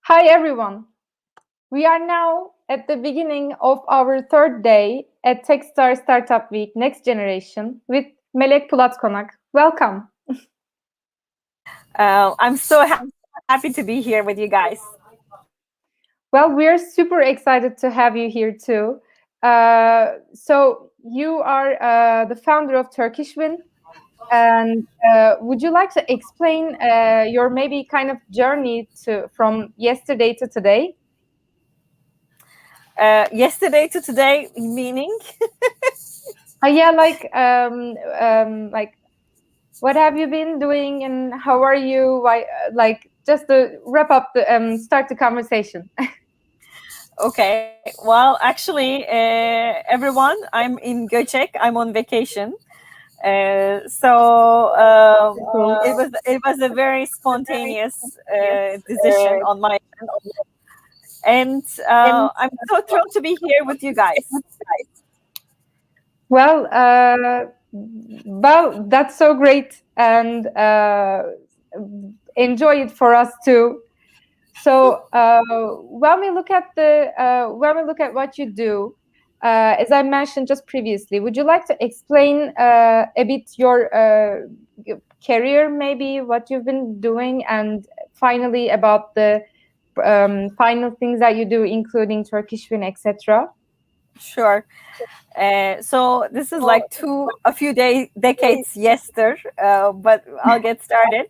Hi everyone. We are now at the beginning of our third day at Techstar Startup Week Next Generation with Melek Pulatkonak. Welcome. I'm so happy to be here with you guys. Well, we're super excited to have you here too. So you are the founder of Turkish Win, and would you like to explain your maybe kind of journey to from yesterday to today? Yesterday to today, meaning? Yeah, like what have you been doing and how are you? Why, like just to wrap up the start the conversation. Okay. Well, actually, everyone, I'm in Göcek. I'm on vacation. Cool. It was a very spontaneous decision on my end, and I'm so thrilled to be here with you guys. Well, well, that's so great, and enjoy it for us too. So when we look at what you do, as I mentioned just previously, would you like to explain a bit your career, maybe what you've been doing, and finally about the final things that you do, including Turkish Win, etc. Sure. So this is like a few decades yester, but I'll get started.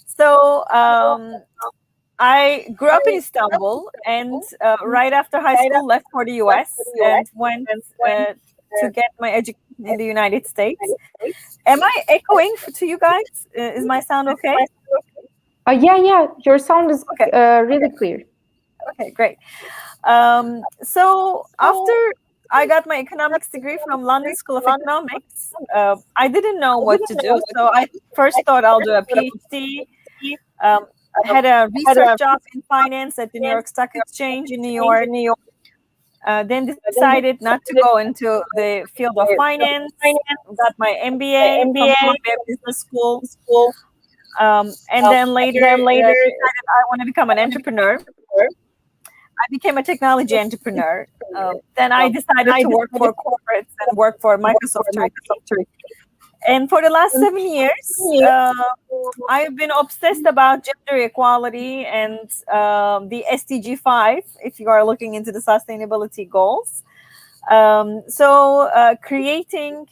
So I grew up in Istanbul, and right after high school, left for the U.S. and went to get my education in the United States. Am I echoing to you guys? Is my sound okay? Yeah, your sound is Okay. really clear. Okay, great. So after I got my economics degree from London School of Economics, I didn't know what to do. So I first thought I'll do a PhD. Um, had a research job in finance at the New York Stock Exchange in New York. Then decided not to go into the field of finance. Got my MBA from Columbia Business School. And then later decided I want to become an entrepreneur. I became a technology entrepreneur. Then I decided to work for corporates and work for Microsoft Turkey. And for the last 7 years, I've been obsessed about gender equality and the SDG 5, if you are looking into the sustainability goals. Creating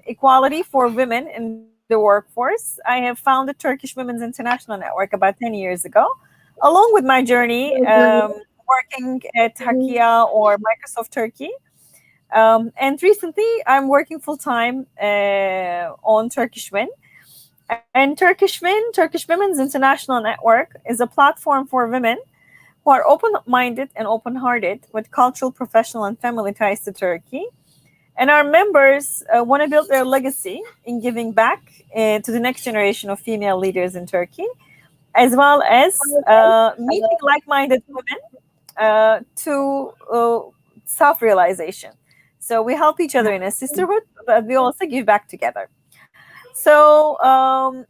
equality for women in the workforce, I have founded Turkish Women's International Network about 10 years ago, along with my journey working at Hakia or Microsoft Turkey. And recently, I'm working full time on Turkish Win. And Turkish Win, Turkish Women's International Network, is a platform for women who are open-minded and open-hearted with cultural, professional, and family ties to Turkey. And our members want to build their legacy in giving back to the next generation of female leaders in Turkey, as well as meeting like-minded women to self-realization. So we help each other in a sisterhood, but we also give back together. So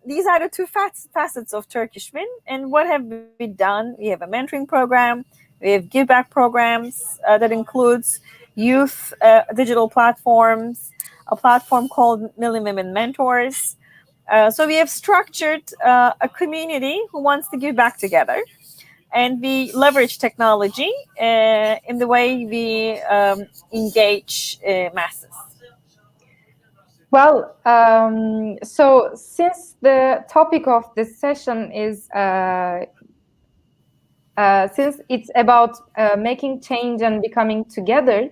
these are the two facets of Turkish Win. And what have we done? We have a mentoring program. We have give back programs that includes youth digital platforms, a platform called Million Women Mentors. So we have structured a community who wants to give back together. And we leverage technology in the way we engage masses. Well, so since the topic of this session is since it's about making change and becoming together,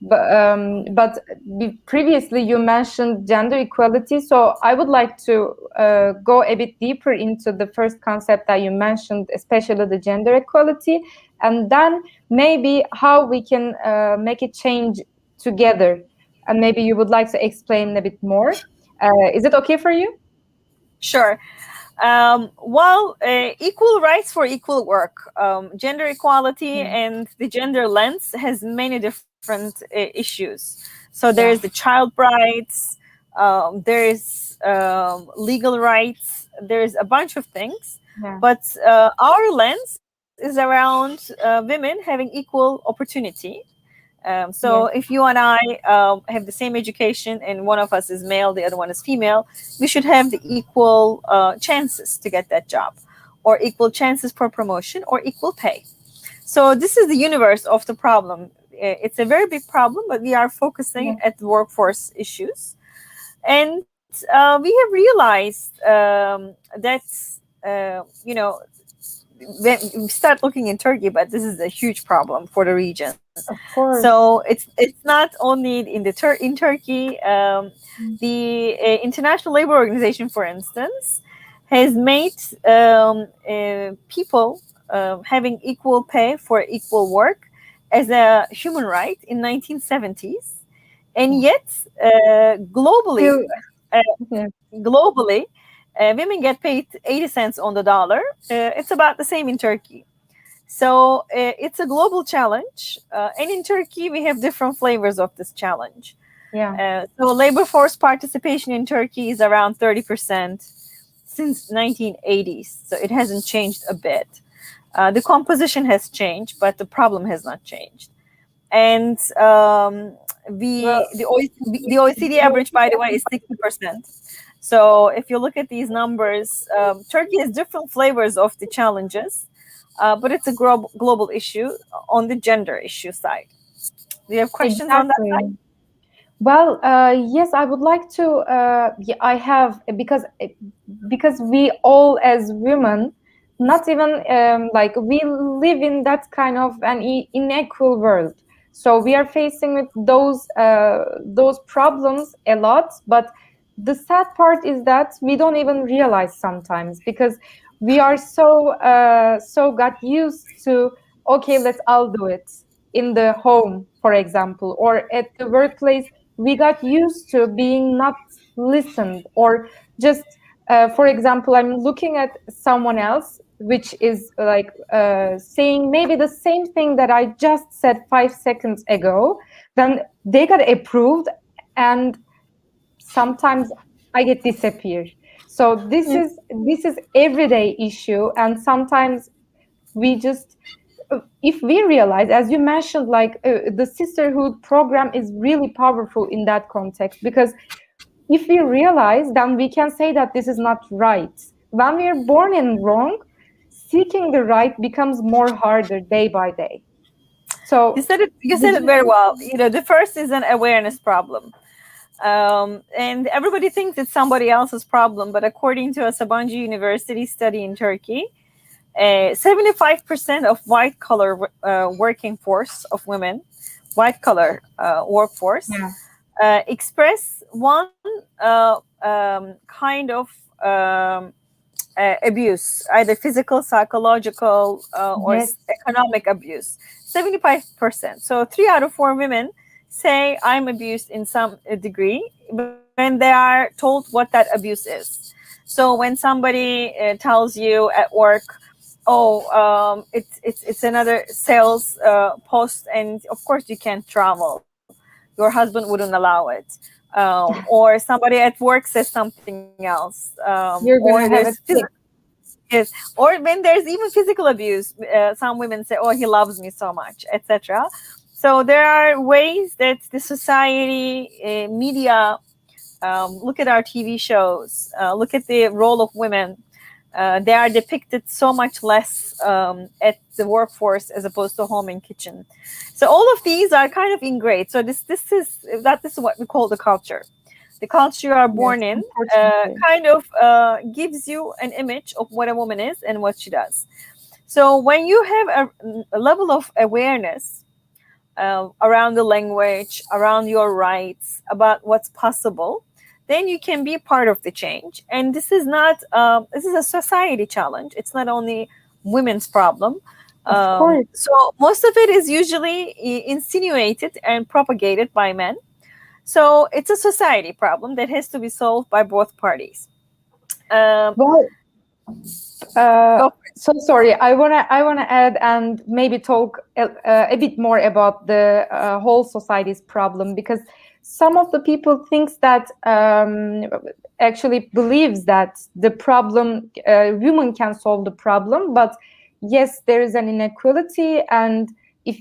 but previously you mentioned gender equality, so I would like to go a bit deeper into the first concept that you mentioned, especially the gender equality, and then maybe how we can make a change together, and maybe you would like to explain a bit more. Is it okay for you? Sure. Equal rights for equal work. Gender equality and the gender lens has many different issues. So there is the child rights, there is legal rights, there is a bunch of things. Yeah. But our lens is around women having equal opportunity. So if you and I have the same education and one of us is male, the other one is female, we should have the equal chances to get that job, or equal chances for promotion, or equal pay. So this is the universe of the problem. It's a very big problem, but we are focusing at the workforce issues. And we have realized that, when we start looking in Turkey, but this is a huge problem for the region. Of course. So it's not only in Turkey. The International Labor Organization, for instance, has made people having equal pay for equal work as a human right in 1970s, and yet globally, women get paid 80 cents on the dollar. It's about the same in Turkey. So it's a global challenge. And in Turkey, we have different flavors of this challenge. So labor force participation in Turkey is around 30% since 1980s. So it hasn't changed a bit. The composition has changed, but the problem has not changed. And the OECD average, by the way, is 60%. So if you look at these numbers, Turkey has different flavors of the challenges, but it's a global issue on the gender issue side. Do you have questions on that side? Well, yes, I would like to. I have, because we all as women, not even like, we live in that kind of an unequal world. So we are facing with those problems a lot. But the sad part is that we don't even realize sometimes, because we are so got used to, okay, let's all do it in the home, for example, or at the workplace. We got used to being not listened, or just, for example, I'm looking at someone else, which is like saying maybe the same thing that I just said 5 seconds ago. Then they got approved, and sometimes I get disappeared. So this is everyday issue, and sometimes we just, if we realize, as you mentioned, like the sisterhood program is really powerful in that context, because if we realize, then we can say that this is not right. When we are born in wrong, seeking the right becomes more harder day by day. So you said it very well. The first is an awareness problem. And everybody thinks it's somebody else's problem, but according to a Sabancı University study in Turkey, 75% of white collar working force of women, white collar workforce, express one kind of abuse, either physical, psychological, or economic abuse. 75%. So 3 out of 4 women say I'm abused in some degree when they are told what that abuse is. So when somebody tells you at work, it's another sales post, and of course you can't travel, your husband wouldn't allow it, or somebody at work says something else, or when there's even physical abuse, some women say, oh, he loves me so much, etc. So there are ways that the society, media, look at our TV shows, look at the role of women. They are depicted so much less at the workforce as opposed to home and kitchen. So all of these are kind of ingrained. So this is what we call the culture. The culture you are born in kind of gives you an image of what a woman is and what she does. So when you have a level of awareness around the language, around your rights, about what's possible, then you can be part of the change. And this is not, this is a society challenge. It's not only women's problem. Of course. So most of it is usually insinuated and propagated by men. So it's a society problem that has to be solved by both parties. So sorry, I wanna add and maybe talk a bit more about the whole society's problem, because some of the people thinks that actually believes that the problem, women can solve the problem, but yes, there is an inequality, and if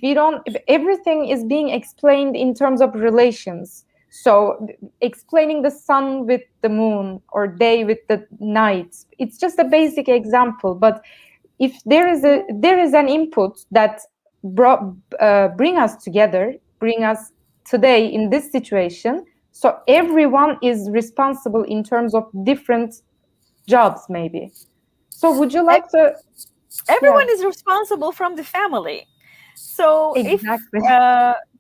everything is being explained in terms of relations, so explaining the sun with the moon or day with the night, it's just a basic example. But if there is an input that bring us together, bring us today in this situation, so everyone is responsible in terms of different jobs, maybe. So would you like to? Everyone Yeah, is responsible from the family. So exactly.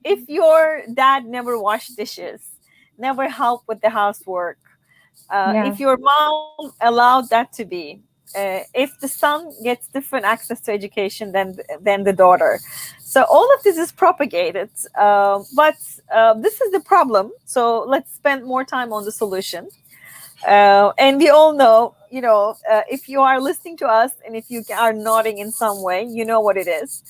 if your dad never washed dishes, never helped with the housework, Yeah, if your mom allowed that to be, if the son gets different access to education than the daughter, so all of this is propagated. But this is the problem. So let's spend more time on the solution. And we all know, if you are listening to us and if you are nodding in some way, you know what it is.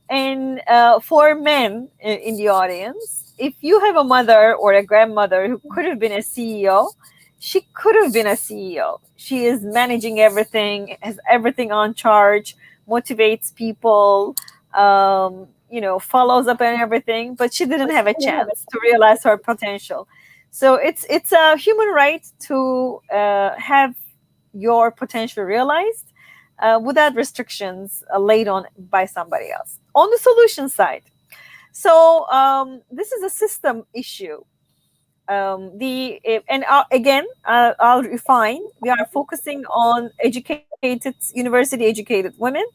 And for men in the audience, if you have a mother or a grandmother who could have been a CEO, she could have been a CEO. She is managing everything, has everything on charge, motivates people, follows up on everything, but she didn't have a chance to realize her potential. So it's a human right to have your potential realized without restrictions laid on by somebody else. On the solution side, so this is a system issue. The and Again, I'll refine. We are focusing on educated, university educated women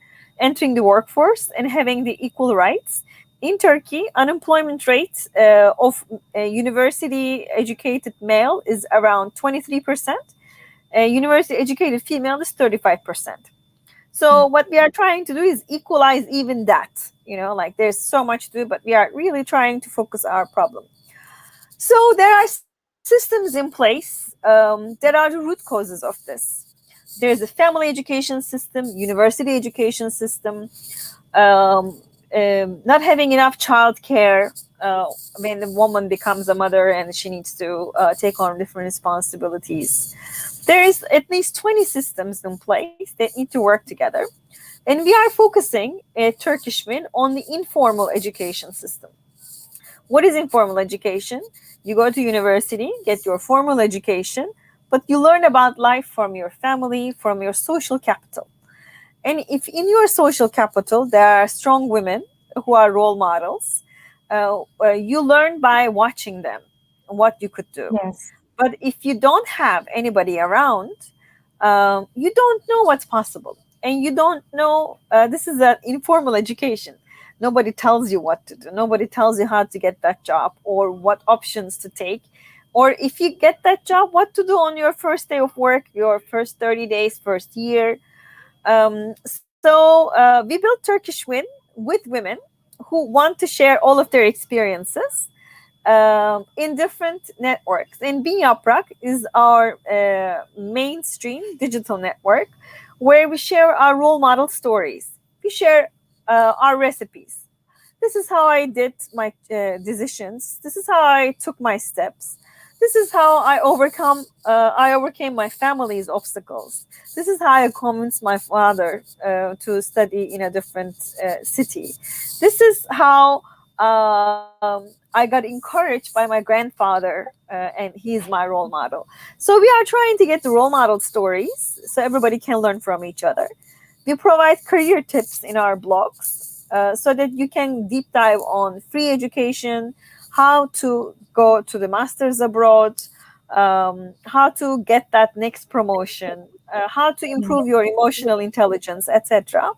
entering the workforce and having the equal rights. In Turkey, unemployment rate of a university educated male is around 23%. A university educated female is 35%. So what we are trying to do is equalize even that. Like there's so much to do, but we are really trying to focus our problem. So there are systems in place that are the root causes of this. There's a family education system, university education system, not having enough childcare. When the woman becomes a mother and she needs to take on different responsibilities. There is at least 20 systems in place that need to work together. And we are focusing at Turkish Win on the informal education system. What is informal education? You go to university, get your formal education, but you learn about life from your family, from your social capital. And if in your social capital there are strong women who are role models, you learn by watching them what you could do. yes, But if you don't have anybody around, you don't know what's possible. And you don't know, this is an informal education. Nobody tells you what to do. Nobody tells you how to get that job or what options to take. Or if you get that job, what to do on your first day of work, your first 30 days, first year. We built Turkish Win with women who want to share all of their experiences in different networks. And Yaprak is our mainstream digital network where we share our role model stories. We share our recipes. This is how I did my decisions. This is how I took my steps. This is how I overcame my family's obstacles. This is how I convinced my father to study in a different city. This is how I got encouraged by my grandfather, and he's my role model. So we are trying to get the role model stories so everybody can learn from each other. We provide career tips in our blogs so that you can deep dive on free education, how to go to the masters abroad, how to get that next promotion, how to improve your emotional intelligence, etc.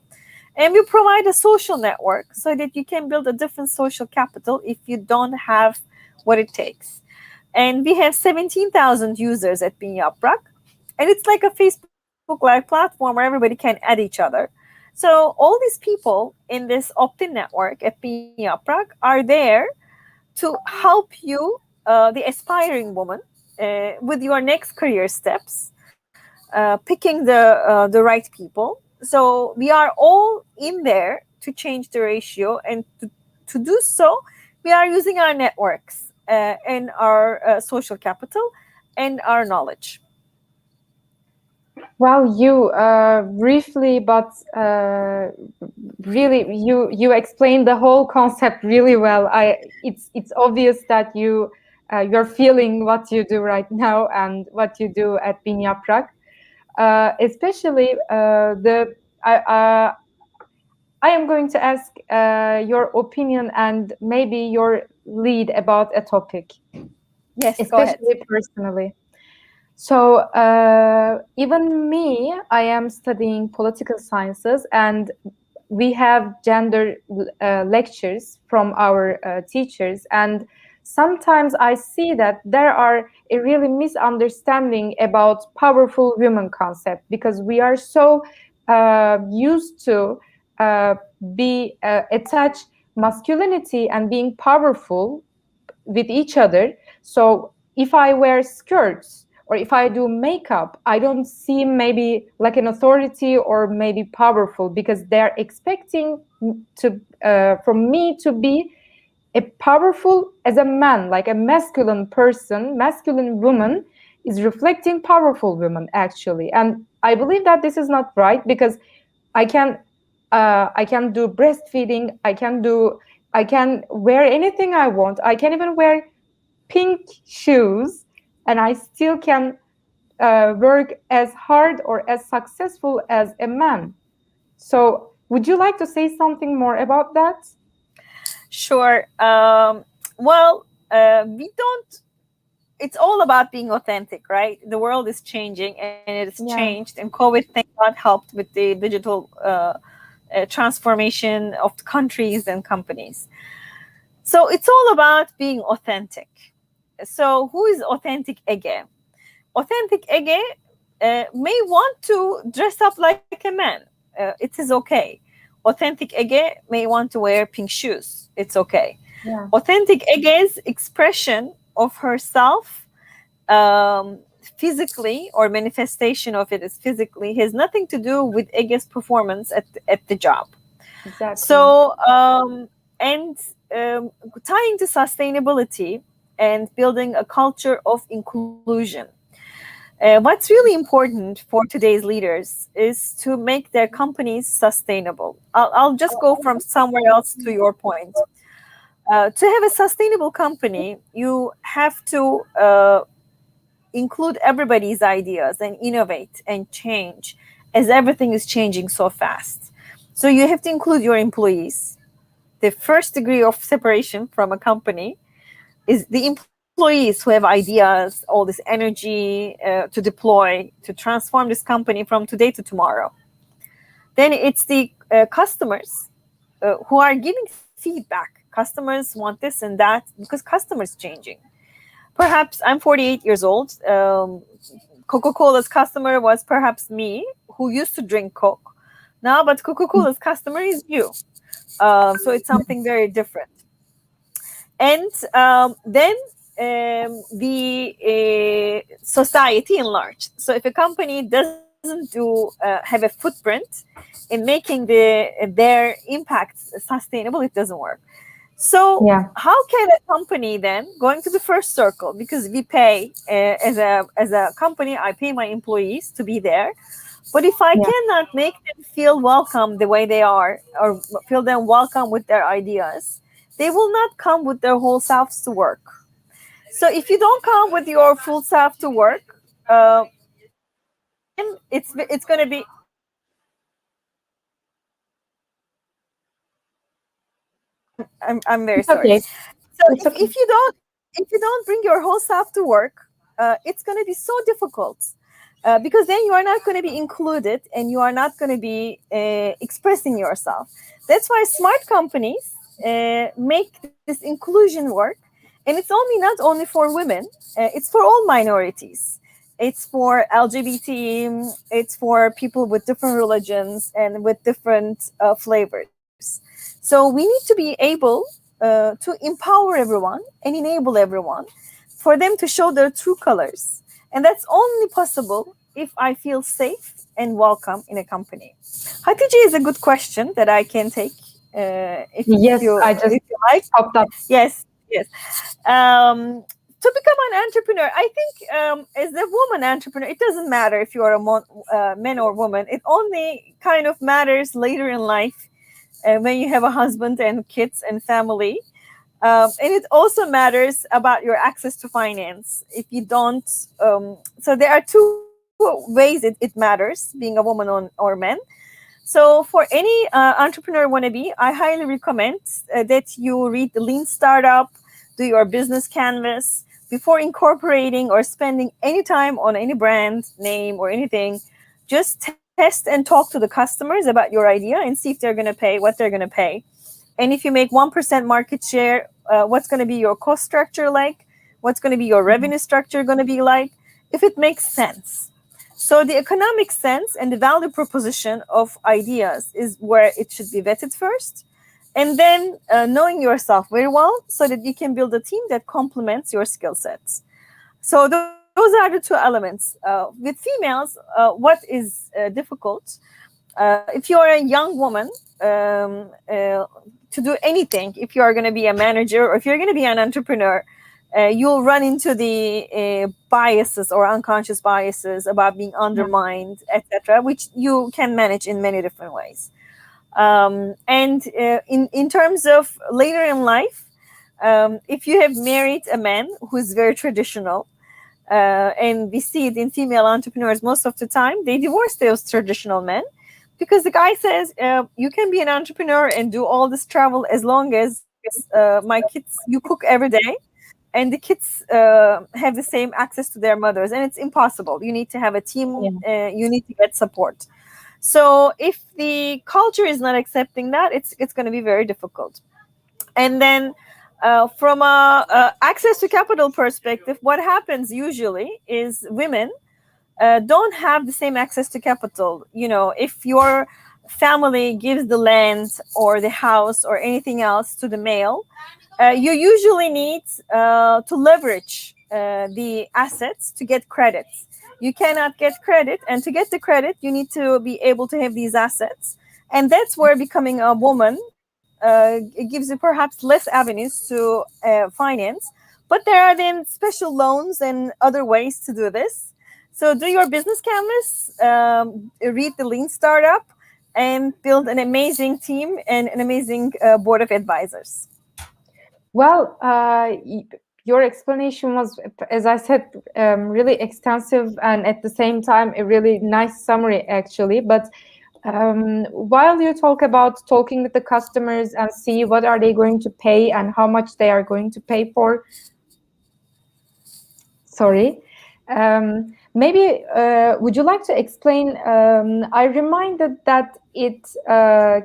And we provide a social network so that you can build a different social capital if you don't have what it takes. And we have 17,000 users at Bin Yaprak. And it's like a Facebook Live platform where everybody can add each other. So all these people in this opt-in network at Bin Yaprak are there to help you, the aspiring woman, with your next career steps, picking the right people. So we are all in there to change the ratio, and to do so, we are using our networks and our social capital and our knowledge. Wow, you briefly, but really, you explained the whole concept really well. It's obvious that you're feeling what you do right now and what you do at Bin Yaprak. Especially I am going to ask your opinion and maybe your lead about a topic, Yes, go ahead. especially personally. So even me, I am studying political sciences, and we have gender lectures from our teachers, and sometimes I see that there are a really misunderstanding about powerful women concept, because we are so used to be attach masculinity and being powerful with each other. So if I wear skirts or if I do makeup, I don't seem maybe like an authority or maybe powerful, because they're expecting to from me to be a powerful as a man, like a masculine person, masculine woman is reflecting powerful women actually. And I believe that this is not right, because I can I can do breastfeeding, I can wear anything I want. I can even wear pink shoes, and I still can work as hard or as successful as a man. So, would you like to say something more about that? Sure. Well, we don't. It's all about being authentic, right? The world is changing, and it has Yeah. changed. And COVID, thank God, helped with the digital transformation of the countries and companies. So it's all about being authentic. So who is authentic Ege? Authentic Ege may want to dress up like a man. It is okay. Authentic Ege may want to wear pink shoes. It's okay. Yeah. Authentic Ege's expression of herself, physically, or manifestation of it is physically, has nothing to do with Ege's performance at the job. Exactly. So, and tying to sustainability and building a culture of inclusion. What's really important for today's leaders is to make their companies sustainable. I'll just go from somewhere else to your point. To have a sustainable company, you have to include everybody's ideas and innovate and change, as everything is changing so fast. So you have to include your employees. The first degree of separation from a company is the employees who have ideas, all this energy to deploy, to transform this company from today to tomorrow. Then it's the customers who are giving feedback. Customers want this and that because customers changing. Perhaps I'm 48 years old. Coca-Cola's customer was perhaps me, who used to drink Coke. Now, but Coca-Cola's customer is you. So it's something very different. And then the society in large. So if a company doesn't have a footprint in making their impact sustainable, it doesn't work. So how can a company then, going to the first circle, because we pay as a company, I pay my employees to be there. But if I cannot make them feel welcome the way they are, or feel them welcome with their ideas, they will not come with their whole selves to work. So if you don't come with your full self to work, then it's going to be. I'm very sorry. Okay. So if you don't bring your whole self to work, it's going to be so difficult. Because then you are not going to be included and you are not going to be expressing yourself. That's why smart companies make this inclusion work. And it's not only for women, it's for all minorities. It's for LGBT, it's for people with different religions and with different flavors. So we need to be able to empower everyone and enable everyone for them to show their true colors. And that's only possible if I feel safe and welcome in a company. Hatice is a good question that I can take. If you like. Popped up. Yes. to become an entrepreneur, I think as a woman entrepreneur, it doesn't matter if you are a man or woman. It only kind of matters later in life when you have a husband and kids and family. And it also matters about your access to finance. If you don't, so there are two ways it matters, being a woman or man. So for any entrepreneur wannabe, I highly recommend that you read the Lean Startup, do your business canvas before incorporating or spending any time on any brand name or anything. Just test and talk to the customers about your idea and see if they're going to pay, what they're going to pay. And if you make 1% market share, what's going to be your cost structure like? What's going to be your revenue structure going to be like? If it makes sense. So the economic sense and the value proposition of ideas is where it should be vetted first. And then knowing yourself very well so that you can build a team that complements your skill sets. So those are the two elements. With females, what is difficult? If you're a young woman, to do anything, if you are going to be a manager or if you're going to be an entrepreneur, you'll run into the biases or unconscious biases about being undermined, etc., which you can manage in many different ways. And in terms of later in life, if you have married a man who is very traditional, and we see it in female entrepreneurs most of the time, they divorce those traditional men because the guy says, you can be an entrepreneur and do all this travel as long as my kids, you cook every day and the kids have the same access to their mothers. And it's impossible. You need to have a team. You need to get support. So if the culture is not accepting that, it's going to be very difficult. And then from a access to capital perspective, what happens usually is women don't have the same access to capital. You know, if your family gives the land or the house or anything else to the male, you usually need to leverage the assets to get credit. You cannot get credit, and to get the credit, you need to be able to have these assets. And that's where becoming a woman it gives you perhaps less avenues to finance. But there are then special loans and other ways to do this. So do your business canvas, read the Lean Startup, and build an amazing team and an amazing board of advisors. Well, your explanation was, as I said, really extensive and at the same time a really nice summary, actually. But while you talk about talking with the customers and see what are they going to pay and how much they are going to pay for, maybe would you like to explain? I reminded that it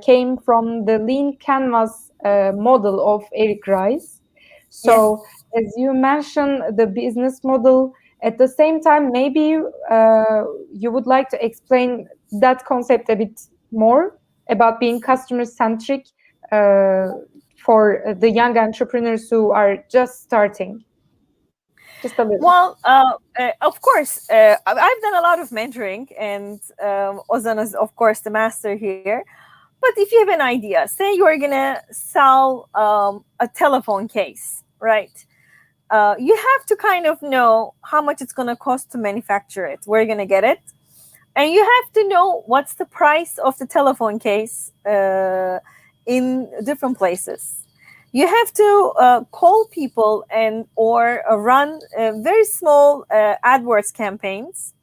came from the Lean Canvas model of Eric Rice. So yes, as you mentioned, the business model, at the same time, maybe you would like to explain that concept a bit more about being customer-centric for the young entrepreneurs who are just starting. Just a little. Well, of course, I've done a lot of mentoring, and Ozan is, of course, the master here. But if you have an idea, say you're going to sell a telephone case, right? You have to kind of know how much it's going to cost to manufacture it, where you're going to get it. And you have to know what's the price of the telephone case in different places. You have to call people and or run very small AdWords campaigns.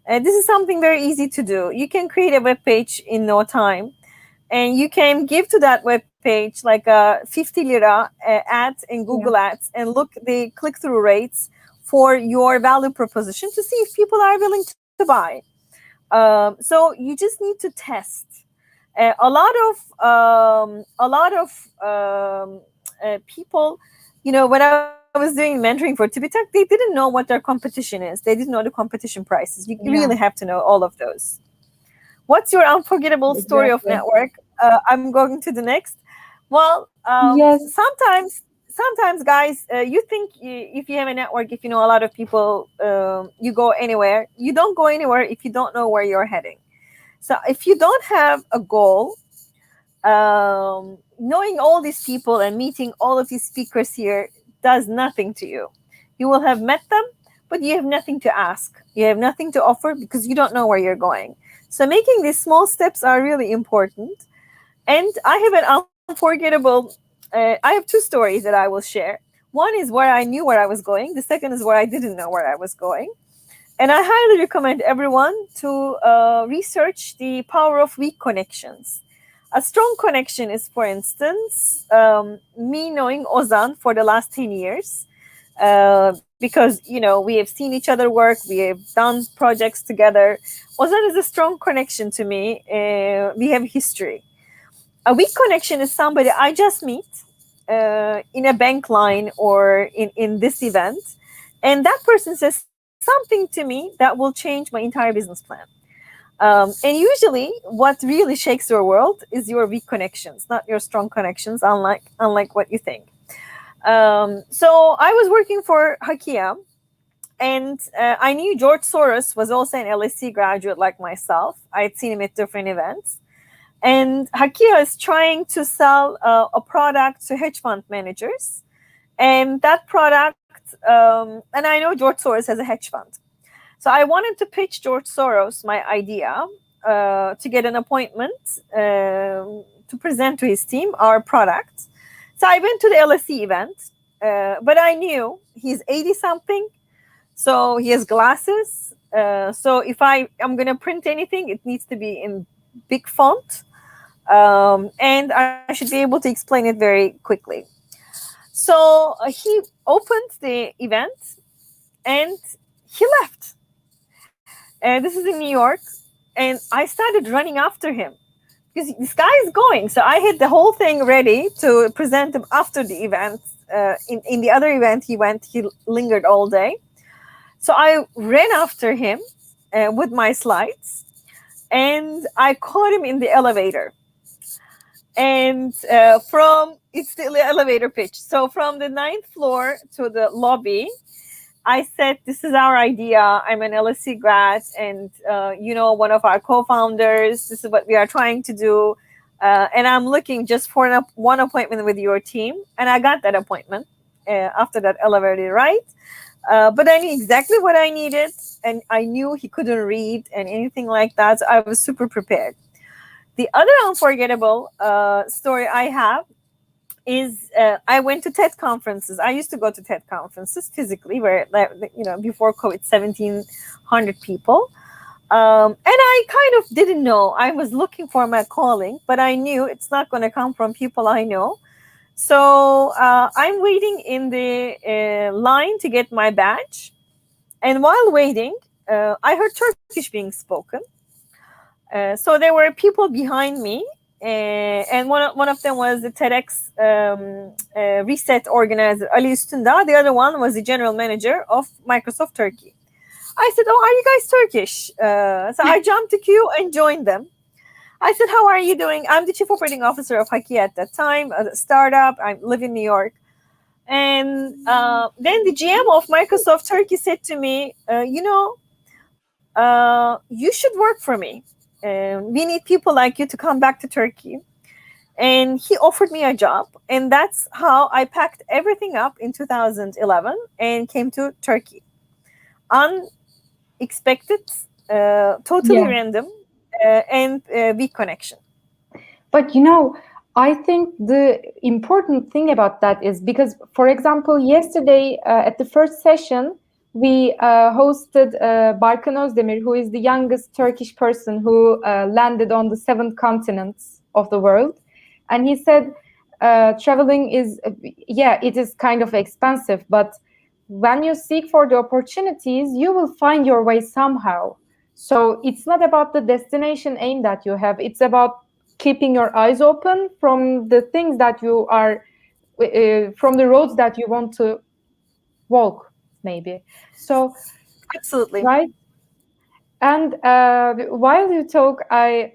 This is something very easy to do. You can create a web page in no time, and you can give to that web page like a 50 lira ad in Google Ads and look the click-through rates for your value proposition to see if people are willing to buy. So you just need to test. A lot of people, you know, when I was doing mentoring for TibiTech, they didn't know what their competition is. They didn't know the competition prices. You really have to know all of those. What's your unforgettable story of network? I'm going to the next. Well, sometimes guys, you think if you have a network, if you know a lot of people, you go anywhere. You don't go anywhere if you don't know where you're heading. So if you don't have a goal, knowing all these people and meeting all of these speakers here does nothing to you. You will have met them, but you have nothing to ask. You have nothing to offer because you don't know where you're going. So making these small steps are really important. And I have an unforgettable, I have two stories that I will share. One is where I knew where I was going. The second is where I didn't know where I was going. And I highly recommend everyone to research the power of weak connections. A strong connection is, for instance, me knowing Ozan for the last 10 years. Because, we have seen each other work. We have done projects together. Ozan is a strong connection to me. We have history. A weak connection is somebody I just meet in a bank line or in this event. And that person says something to me that will change my entire business plan. And usually what really shakes your world is your weak connections, not your strong connections, unlike what you think. So I was working for Hakia, and I knew George Soros was also an LSE graduate like myself. I had seen him at different events. And Hakia is trying to sell a product to hedge fund managers. And that product, and I know George Soros has a hedge fund. So I wanted to pitch George Soros my idea to get an appointment to present to his team our product. So I went to the LSE event, but I knew he's 80-something, so he has glasses. So if I'm going to print anything, it needs to be in big font, and I should be able to explain it very quickly. So he opened the event, and he left. This is in New York, and I started running after him because this guy is going. So I had the whole thing ready to present him after the event. In the other event he lingered all day. So I ran after him with my slides, and I caught him in the elevator. And it's the elevator pitch. So from the 9th floor to the lobby, I said, this is our idea. I'm an LSE grad, and one of our co-founders. This is what we are trying to do. And I'm looking just for one appointment with your team. And I got that appointment after that elevator ride. But I knew exactly what I needed. And I knew he couldn't read and anything like that. So I was super prepared. The other unforgettable story I have is I went to TED conferences. I used to go to TED conferences physically, where before COVID, 1,700 people. And I kind of didn't know. I was looking for my calling, but I knew it's not going to come from people I know. So I'm waiting in the line to get my badge. And while waiting, I heard Turkish being spoken. So there were people behind me. And one of them was the TEDx Reset organizer, Ali Üstündağ. The other one was the general manager of Microsoft Turkey. I said, oh, are you guys Turkish? So I jumped the queue and joined them. I said, how are you doing? I'm the chief operating officer of Hakia at that time, a startup. I live in New York. And then the GM of Microsoft Turkey said to me, you should work for me. We need people like you to come back to Turkey. And he offered me a job. And that's how I packed everything up in 2011 and came to Turkey. Unexpected, totally random, and weak connection. But I think the important thing about that is because, for example, yesterday at the first session, we hosted Barkan Özdemir, who is the youngest Turkish person who landed on the 7 continents of the world. And he said, traveling is, it is kind of expensive, but when you seek for the opportunities, you will find your way somehow. So it's not about the destination aim that you have. It's about keeping your eyes open from the things that you are, from the roads that you want to walk, maybe. So absolutely right. And while you talk, I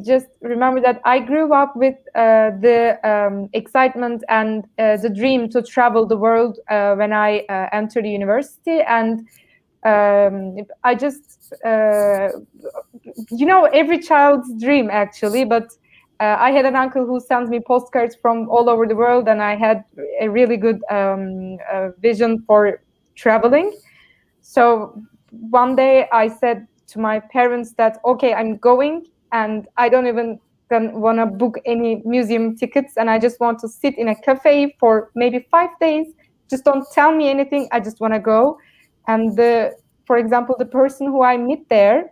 just remember that I grew up with the excitement and the dream to travel the world when I entered the university. And I just, every child's dream actually, but I had an uncle who sends me postcards from all over the world, and I had a really good vision for traveling. So one day I said to my parents that, okay, I'm going, and I don't even want to book any museum tickets, and I just want to sit in a cafe for maybe 5 days. Just don't tell me anything. I just want to go. And for example, the person who I meet there,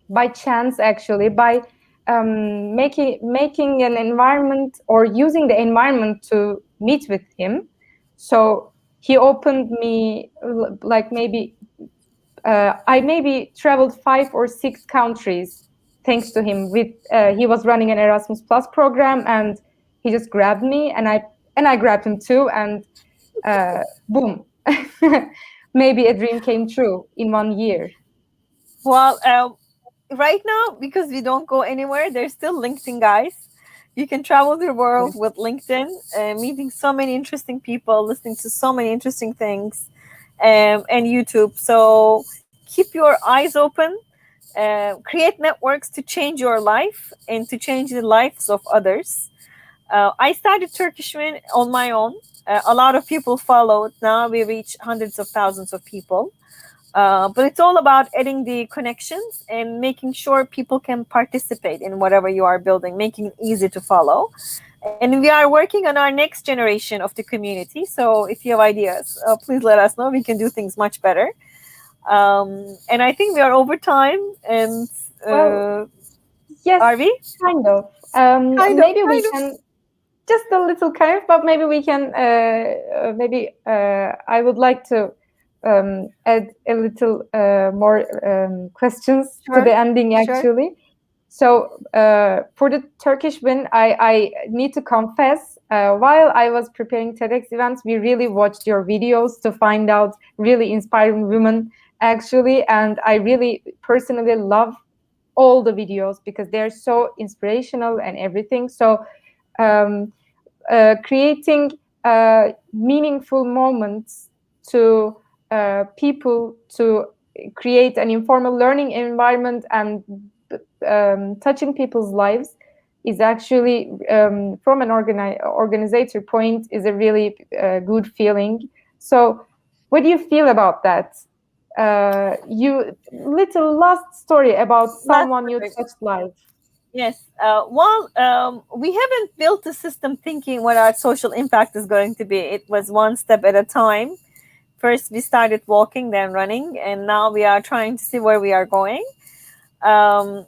by chance, actually, by making an environment or using the environment to meet with him. So he opened me, like, maybe I maybe traveled 5 or 6 countries thanks to him. With he was running an Erasmus Plus program, and he just grabbed me, and I grabbed him too, and boom, maybe a dream came true in 1 year. Well, right now, because we don't go anywhere, there's still LinkedIn, guys. You can travel the world with LinkedIn, meeting so many interesting people, listening to so many interesting things, and YouTube. So keep your eyes open, create networks to change your life and to change the lives of others. I started Turkish Win on my own. A lot of people followed. Now we reach hundreds of thousands of people. But it's all about adding the connections and making sure people can participate in whatever you are building, making it easy to follow. And we are working on our next generation of the community. So if you have ideas, please let us know. We can do things much better. And I think we are over time. And yes, are we? Kind of. Maybe we can, just a little kind of, but maybe we can, I would like to add a little more questions to the ending, actually. So for the Turkish Win, I need to confess, while I was preparing TEDx events, we really watched your videos to find out really inspiring women, actually. And I really personally love all the videos because they're so inspirational and everything. So creating meaningful moments to people, to create an informal learning environment and touching people's lives is actually, from an organizer point, is a really good feeling. So what do you feel about that? You little last story about someone you touched life. Yes. We haven't built a system thinking what our social impact is going to be. It was one step at a time. First, we started walking, then running, and now we are trying to see where we are going. And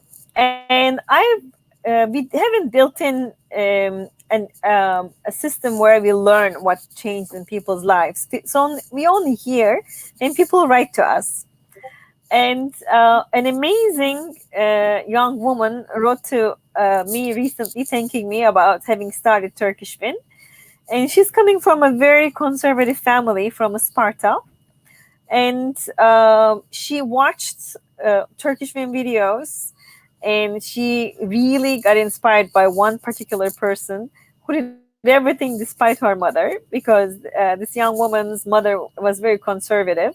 we haven't built in a system where we learn what changed in people's lives. So we only hear, and people write to us. And an amazing young woman wrote to me recently, thanking me about having started Turkish Win. And she's coming from a very conservative family from Sparta. And she watched Turkish Win videos, and she really got inspired by one particular person who did everything despite her mother, because this young woman's mother was very conservative.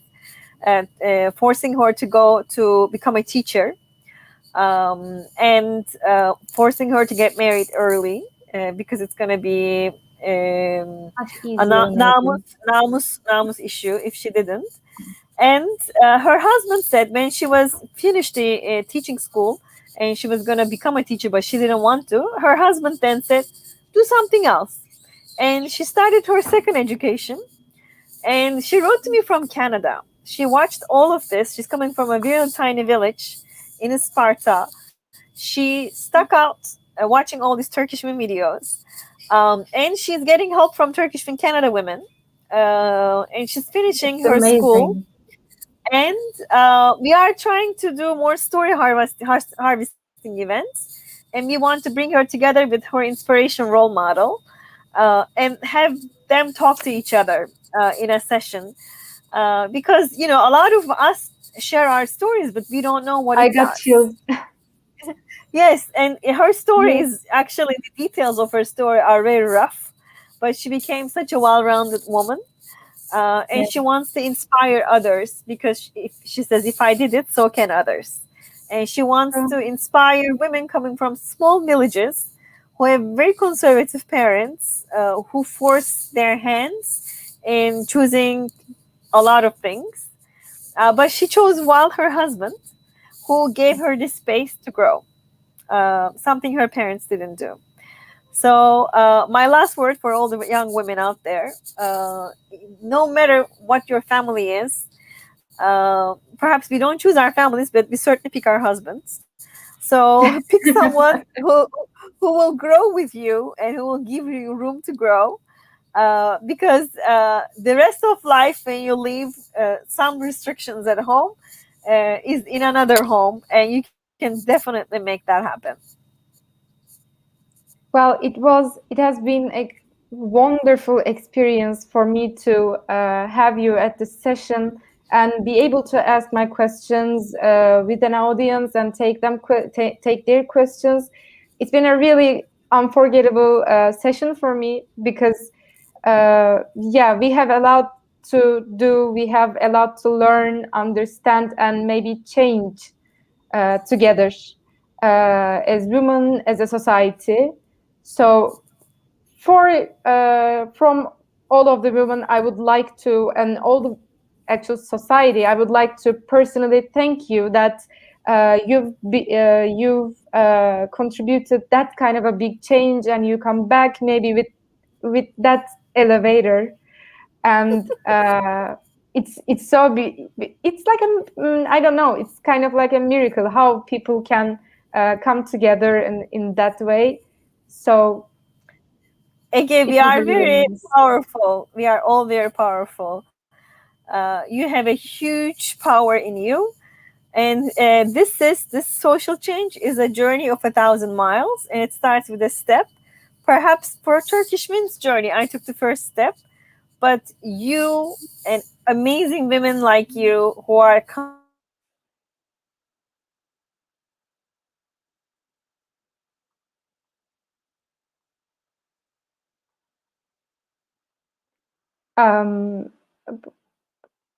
Forcing her to go to become a teacher, and forcing her to get married early because it's going to be a namus issue if she didn't. And her husband said when she was finished the teaching school and she was going to become a teacher, but she didn't want to, her husband then said, do something else. And she started her second education. And she wrote to me from Canada. She watched all of this. She's coming from a very tiny village in Sparta. She stuck out watching all these Turkish Win videos. And she's getting help from Turkish Win Canada women. And she's finishing her school. And we are trying to do more story harvesting events. And we want to bring her together with her inspiration role model and have them talk to each other in a session. Because, a lot of us share our stories, but we don't know what it does. I got chills. Yes, and her story is actually, the details of her story are very rough, but she became such a well-rounded woman. And she wants to inspire others because she says, if I did it, so can others. And she wants to inspire women coming from small villages who have very conservative parents who force their hands in choosing a lot of things. But she chose well her husband, who gave her the space to grow, something her parents didn't do. So, my last word for all the young women out there, no matter what your family is, perhaps we don't choose our families, but we certainly pick our husbands. So, pick someone who will grow with you and who will give you room to grow. Because the rest of life, when you leave some restrictions at home, is in another home, and you can definitely make that happen. Well, it has been a wonderful experience for me to have you at this session and be able to ask my questions with an audience and take their questions. It's been a really unforgettable session for me because yeah, we have a lot to do, we have a lot to learn, understand, and maybe change together as women, as a society. So, from all of the women, I would like to, and all the actual society, I would like to personally thank you that you've contributed that kind of a big change, and you come back maybe with that elevator, and it's so it's like I don't know, it's kind of like a miracle how people can come together in that way. So Again, we it was are a really very nice. powerful. We are all very powerful. You have a huge power in you, and this social change is a journey of 1,000 miles, and it starts with a step. Perhaps for Turkish men's journey, I took the first step, but you and amazing women like you who are coming from different backgrounds, different Um,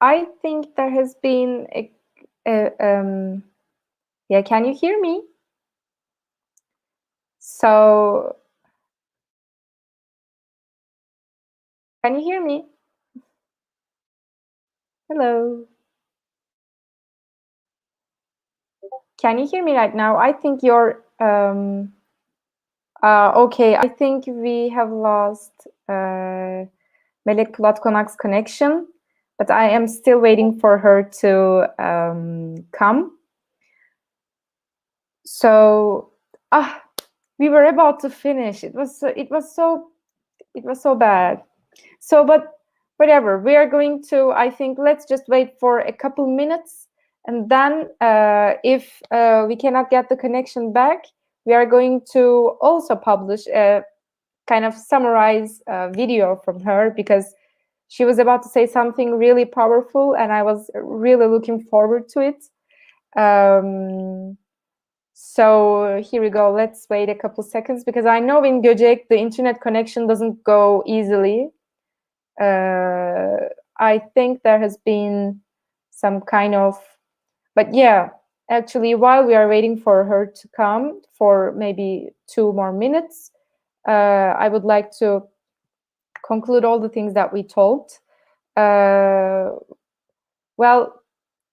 I think there has been yeah. Can you hear me? So can you hear me? Hello. Can you hear me right now? I think you're okay. I think we have lost Melek Pulatkonak's connection, but I am still waiting for her to come. So, we were about to finish. It was so bad. So, but whatever. We are going to. I think let's just wait for a couple minutes, and then if we cannot get the connection back, we are going to also publish a kind of summarize video from her because she was about to say something really powerful, and I was really looking forward to it. So here we go. Let's wait a couple seconds because I know in Göcek the internet connection doesn't go easily. I think there has been some kind of, but yeah, actually, while we are waiting for her to come for maybe 2 more minutes, I would like to conclude all the things that we told. Well,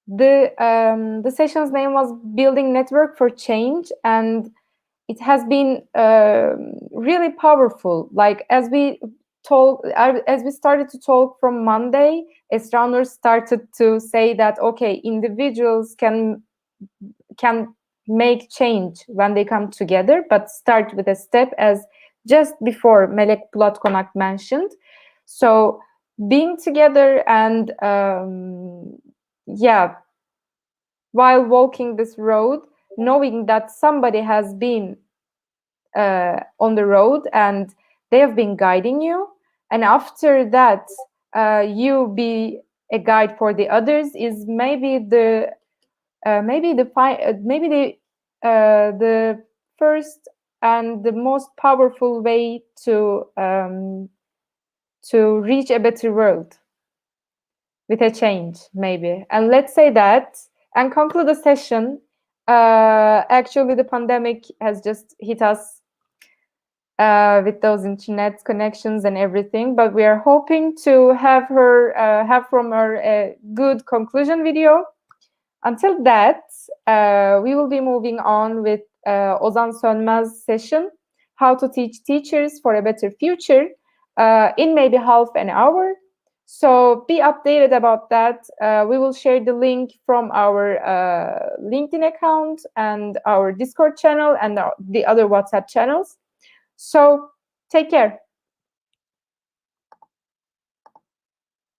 the session's name was Building Network for Change, and it has been really powerful. Like as we started to talk from Monday, astronomers started to say that okay, individuals can make change when they come together, but start with a step, as just before Melek Pulatkonak mentioned. So being together and yeah, while walking this road, knowing that somebody has been on the road and they have been guiding you, and after that you be a guide for the others, is maybe the first and the most powerful way to reach a better world with a change, maybe. And let's say that and conclude the session. Actually, the pandemic has just hit us with those internet connections and everything. But we are hoping to have from her a good conclusion video. Until that, we will be moving on with Ozan Sönmez session, How to Teach Teachers for a Better Future, in maybe half an hour. So be updated about that. We will share the link from our LinkedIn account and our Discord channel and the other WhatsApp channels. So take care.